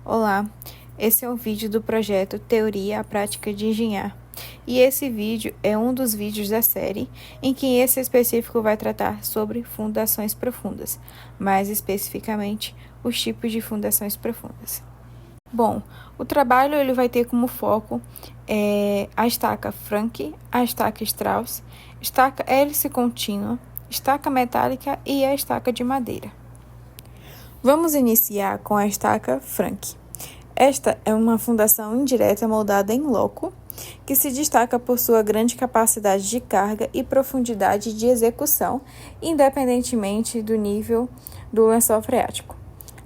Olá, esse é o vídeo do projeto Teoria à Prática de Engenhar. E esse vídeo é um dos vídeos da série em que esse específico vai tratar sobre fundações profundas, mais especificamente os tipos de fundações profundas. Bom, o trabalho ele vai ter como foco a estaca Frank, a estaca Strauss, estaca hélice contínua, estaca metálica e a estaca de madeira. Vamos iniciar com a estaca Frank. Esta é uma fundação indireta moldada em loco, que se destaca por sua grande capacidade de carga e profundidade de execução, independentemente do nível do lençol freático.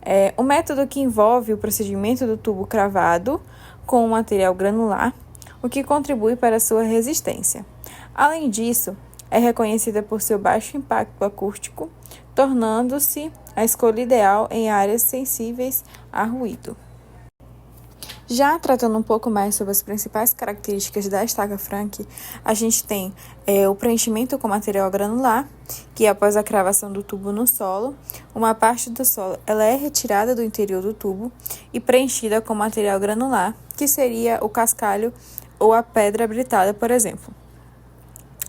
É um método que envolve o procedimento do tubo cravado com material granular, o que contribui para sua resistência. Além disso, é reconhecida por seu baixo impacto acústico, tornando-se a escolha ideal em áreas sensíveis a ruído. Já tratando um pouco mais sobre as principais características da estaca Frank, a gente tem o preenchimento com material granular, que após a cravação do tubo no solo, uma parte do solo ela é retirada do interior do tubo e preenchida com material granular, que seria o cascalho ou a pedra britada, por exemplo.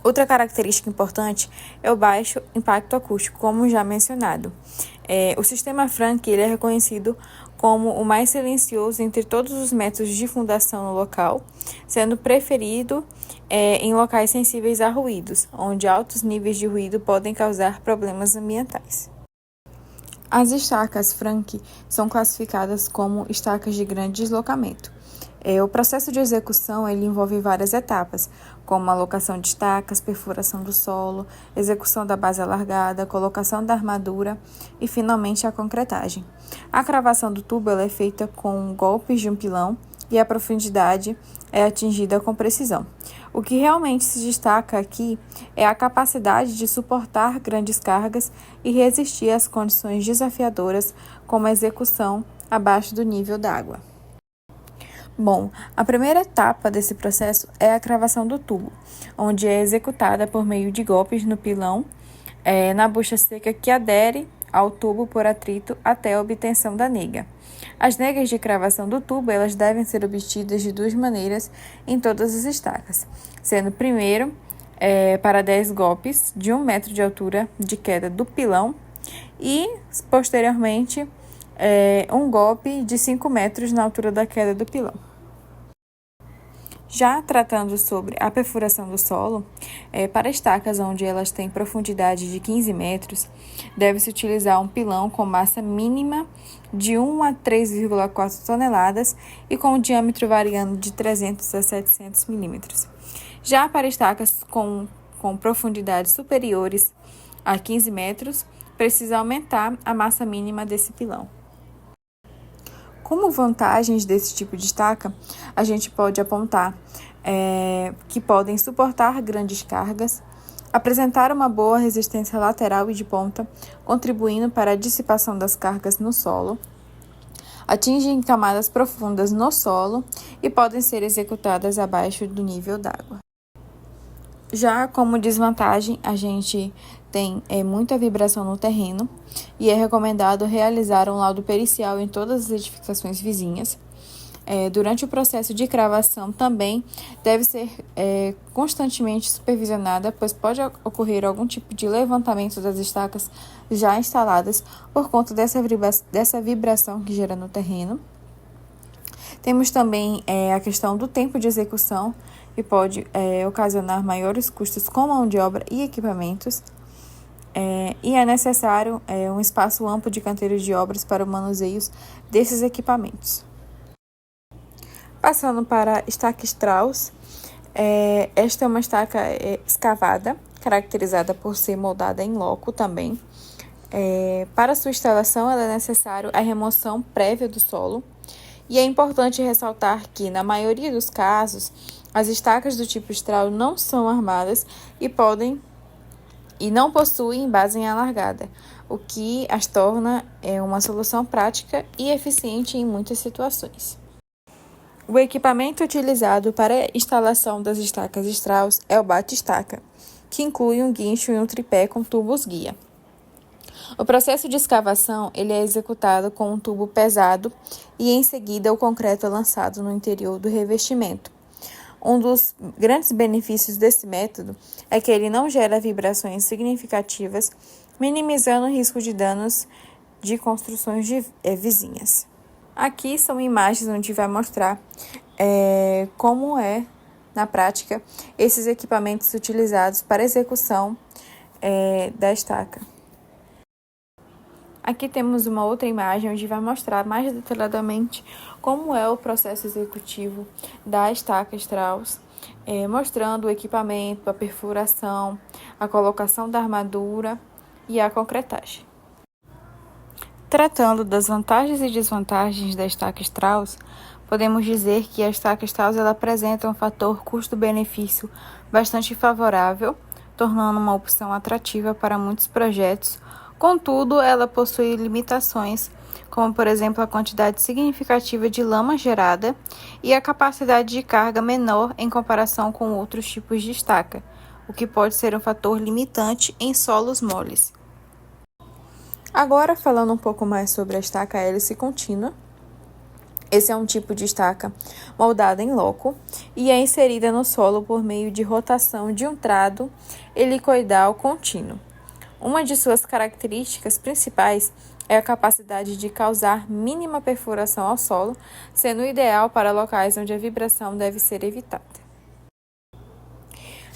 Outra característica importante é o baixo impacto acústico, como já mencionado. O sistema Frank ele é reconhecido como o mais silencioso entre todos os métodos de fundação no local, sendo preferido em locais sensíveis a ruídos, onde altos níveis de ruído podem causar problemas ambientais. As estacas Frank são classificadas como estacas de grande deslocamento. O processo de execução ele envolve várias etapas, como a alocação de estacas, perfuração do solo, execução da base alargada, colocação da armadura e, finalmente, a concretagem. A cravação do tubo ela é feita com golpes de um pilão e a profundidade é atingida com precisão. O que realmente se destaca aqui é a capacidade de suportar grandes cargas e resistir às condições desafiadoras, como a execução abaixo do nível d'água. Bom, a primeira etapa desse processo é a cravação do tubo, onde é executada por meio de golpes no pilão, na bucha seca que adere ao tubo por atrito até a obtenção da nega. As negas de cravação do tubo elas devem ser obtidas de duas maneiras em todas as estacas, sendo primeiro para 10 golpes de 1 metro de altura de queda do pilão e, posteriormente, um golpe de 5 metros na altura da queda do pilão. Já tratando sobre a perfuração do solo, para estacas onde elas têm profundidade de 15 metros, deve-se utilizar um pilão com massa mínima de 1 a 3,4 toneladas e com um diâmetro variando de 300 a 700 milímetros. Já para estacas com profundidades superiores a 15 metros, precisa aumentar a massa mínima desse pilão. Como vantagens desse tipo de estaca, a gente pode apontar que podem suportar grandes cargas, apresentar uma boa resistência lateral e de ponta, contribuindo para a dissipação das cargas no solo, atingem camadas profundas no solo e podem ser executadas abaixo do nível d'água. Já como desvantagem, a gente tem muita vibração no terreno e é recomendado realizar um laudo pericial em todas as edificações vizinhas. Durante o processo de cravação também deve ser constantemente supervisionada, pois pode ocorrer algum tipo de levantamento das estacas já instaladas por conta dessa vibração que gera no terreno. Temos também a questão do tempo de execução, que pode ocasionar maiores custos com mão de obra e equipamentos. E é necessário um espaço amplo de canteiros de obras para o manuseio desses equipamentos. Passando para a estaca Strauss, esta é uma estaca escavada, caracterizada por ser moldada em loco também. Para sua instalação, ela é necessário a remoção prévia do solo. E é importante ressaltar que, na maioria dos casos, as estacas do tipo Strauss não são armadas e não possuem base alargada, o que as torna uma solução prática e eficiente em muitas situações. O equipamento utilizado para a instalação das estacas Strauss é o bate-estaca, que inclui um guincho e um tripé com tubos guia. O processo de escavação ele é executado com um tubo pesado e, em seguida, o concreto é lançado no interior do revestimento. Um dos grandes benefícios desse método é que ele não gera vibrações significativas, minimizando o risco de danos de construções vizinhas. Aqui são imagens onde vai mostrar como é, na prática, esses equipamentos utilizados para execução da estaca. Aqui temos uma outra imagem onde vai mostrar mais detalhadamente como é o processo executivo da estaca Strauss, mostrando o equipamento, a perfuração, a colocação da armadura e a concretagem. Tratando das vantagens e desvantagens da estaca Strauss, podemos dizer que a estaca Strauss ela apresenta um fator custo-benefício bastante favorável, tornando uma opção atrativa para muitos projetos. Contudo, ela possui limitações, como por exemplo a quantidade significativa de lama gerada e a capacidade de carga menor em comparação com outros tipos de estaca, o que pode ser um fator limitante em solos moles. Agora, falando um pouco mais sobre a estaca hélice contínua. Esse é um tipo de estaca moldada em loco e é inserida no solo por meio de rotação de um trado helicoidal contínuo. Uma de suas características principais é a capacidade de causar mínima perfuração ao solo, sendo ideal para locais onde a vibração deve ser evitada.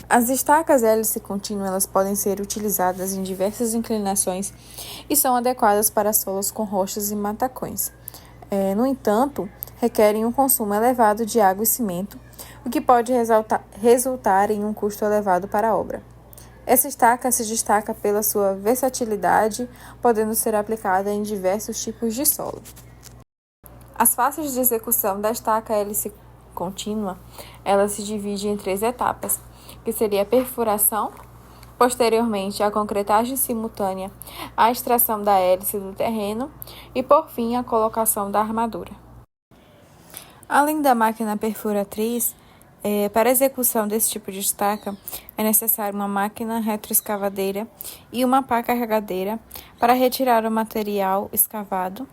As estacas hélice contínua elas podem ser utilizadas em diversas inclinações e são adequadas para solos com rochas e matacões. No entanto, requerem um consumo elevado de água e cimento, o que pode resultar em um custo elevado para a obra. Essa estaca se destaca pela sua versatilidade, podendo ser aplicada em diversos tipos de solo. As fases de execução da estaca hélice contínua, ela se divide em 3 etapas, que seria a perfuração, posteriormente a concretagem simultânea, a extração da hélice do terreno e, por fim, a colocação da armadura. Além da máquina perfuratriz, para a execução desse tipo de estaca, é necessário uma máquina retroescavadeira e uma pá carregadeira para retirar o material escavado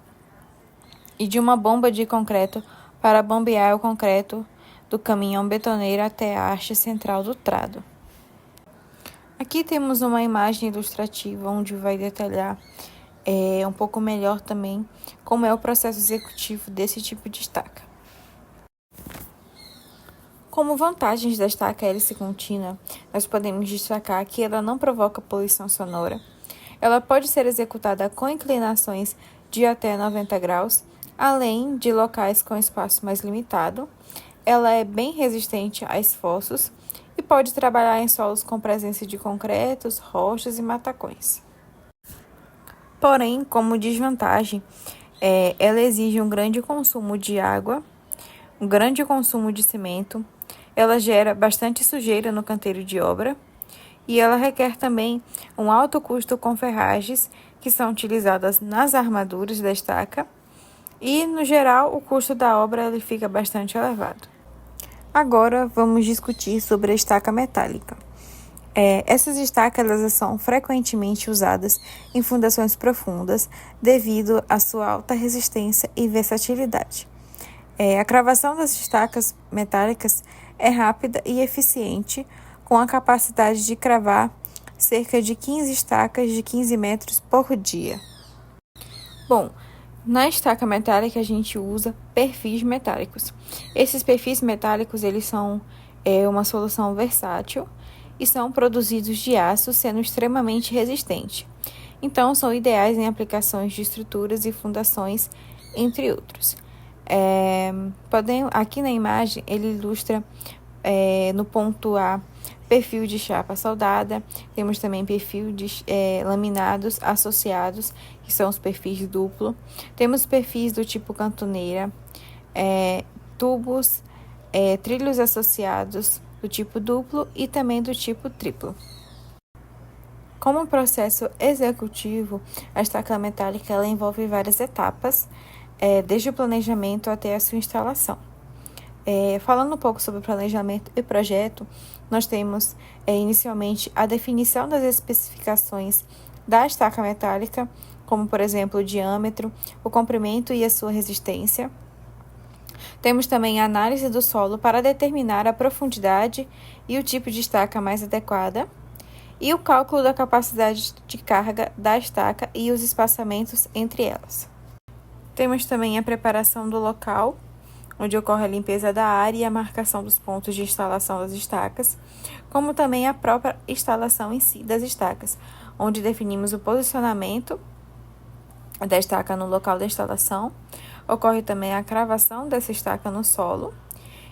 e de uma bomba de concreto para bombear o concreto do caminhão betoneiro até a haste central do trado. Aqui temos uma imagem ilustrativa onde vai detalhar um pouco melhor também como é o processo executivo desse tipo de estaca. Como vantagens da estaca hélice contínua, nós podemos destacar que ela não provoca poluição sonora, ela pode ser executada com inclinações de até 90 graus, além de locais com espaço mais limitado, ela é bem resistente a esforços e pode trabalhar em solos com presença de concretos, rochas e matacões. Porém, como desvantagem, ela exige um grande consumo de água, um grande consumo de cimento, ela gera bastante sujeira no canteiro de obra e ela requer também um alto custo com ferragens que são utilizadas nas armaduras da estaca e, no geral, o custo da obra ele fica bastante elevado. Agora, vamos discutir sobre a estaca metálica. Essas estacas elas são frequentemente usadas em fundações profundas devido à sua alta resistência e versatilidade. A cravação das estacas metálicas é rápida e eficiente, com a capacidade de cravar cerca de 15 estacas de 15 metros por dia. Bom, na estaca metálica a gente usa perfis metálicos. Esses perfis metálicos eles são uma solução versátil e são produzidos de aço, sendo extremamente resistente. Então, são ideais em aplicações de estruturas e fundações, entre outros. Aqui na imagem, ele ilustra no ponto A perfil de chapa soldada, temos também perfil de laminados associados, que são os perfis duplo, temos perfis do tipo cantoneira, tubos, trilhos associados do tipo duplo e também do tipo triplo. Como processo executivo, a estaca metálica ela envolve várias etapas, desde o planejamento até a sua instalação. Falando um pouco sobre planejamento e projeto, nós temos inicialmente a definição das especificações da estaca metálica, como por exemplo o diâmetro, o comprimento e a sua resistência. Temos também a análise do solo para determinar a profundidade e o tipo de estaca mais adequada, e o cálculo da capacidade de carga da estaca e os espaçamentos entre elas. Temos também a preparação do local, onde ocorre a limpeza da área e a marcação dos pontos de instalação das estacas, como também a própria instalação em si das estacas, onde definimos o posicionamento da estaca no local da instalação. Ocorre também a cravação dessa estaca no solo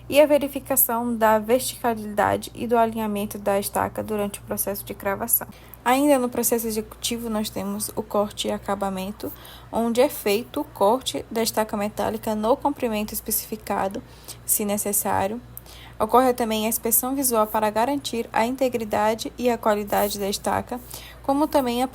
e a verificação da verticalidade e do alinhamento da estaca durante o processo de cravação. Ainda no processo executivo, nós temos o corte e acabamento, onde é feito o corte da estaca metálica no comprimento especificado, se necessário. Ocorre também a inspeção visual para garantir a integridade e a qualidade da estaca, como também a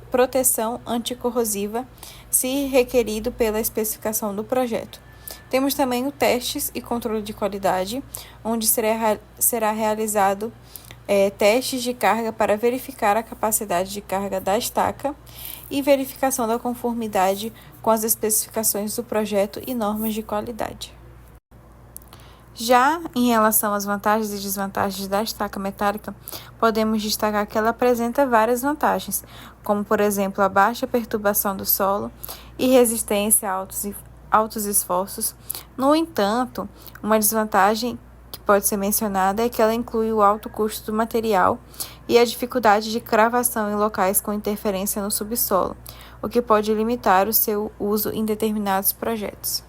proteção anticorrosiva, se requerido pela especificação do projeto. Temos também o testes e controle de qualidade, onde será realizado testes de carga para verificar a capacidade de carga da estaca e verificação da conformidade com as especificações do projeto e normas de qualidade. Já em relação às vantagens e desvantagens da estaca metálica, podemos destacar que ela apresenta várias vantagens, como por exemplo a baixa perturbação do solo e resistência a altos esforços. No entanto, uma desvantagem que pode ser mencionada é que ela inclui o alto custo do material e a dificuldade de cravação em locais com interferência no subsolo, o que pode limitar o seu uso em determinados projetos.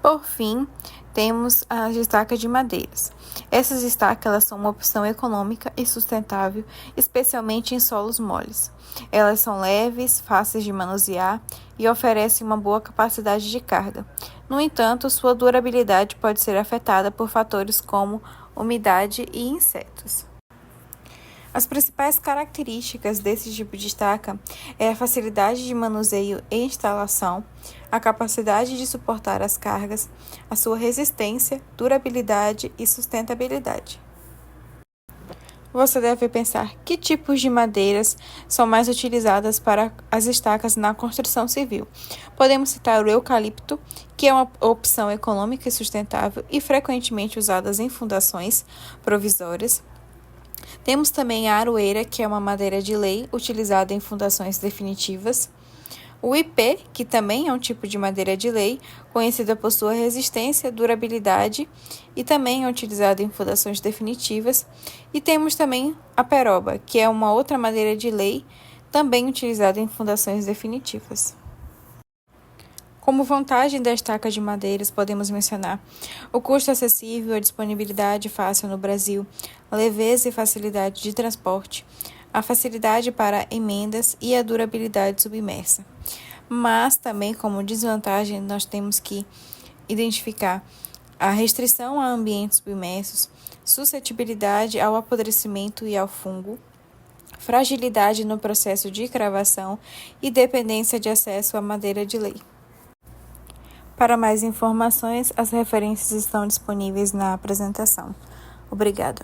Por fim, temos as estacas de madeiras. Essas estacas elas são uma opção econômica e sustentável, especialmente em solos moles. Elas são leves, fáceis de manusear e oferecem uma boa capacidade de carga. No entanto, sua durabilidade pode ser afetada por fatores como umidade e insetos. As principais características desse tipo de estaca é a facilidade de manuseio e instalação, a capacidade de suportar as cargas, a sua resistência, durabilidade e sustentabilidade. Você deve pensar que tipos de madeiras são mais utilizadas para as estacas na construção civil. Podemos citar o eucalipto, que é uma opção econômica e sustentável e frequentemente usada em fundações provisórias. Temos também a aroeira, que é uma madeira de lei utilizada em fundações definitivas. O ipê, que também é um tipo de madeira de lei, conhecida por sua resistência, durabilidade e também é utilizada em fundações definitivas. E temos também a peroba, que é uma outra madeira de lei, também utilizada em fundações definitivas. Como vantagem da estaca de madeiras, podemos mencionar o custo acessível, a disponibilidade fácil no Brasil, a leveza e facilidade de transporte, a facilidade para emendas e a durabilidade submersa. Mas também como desvantagem nós temos que identificar a restrição a ambientes submersos, suscetibilidade ao apodrecimento e ao fungo, fragilidade no processo de cravação e dependência de acesso à madeira de lei. Para mais informações, as referências estão disponíveis na apresentação. Obrigada.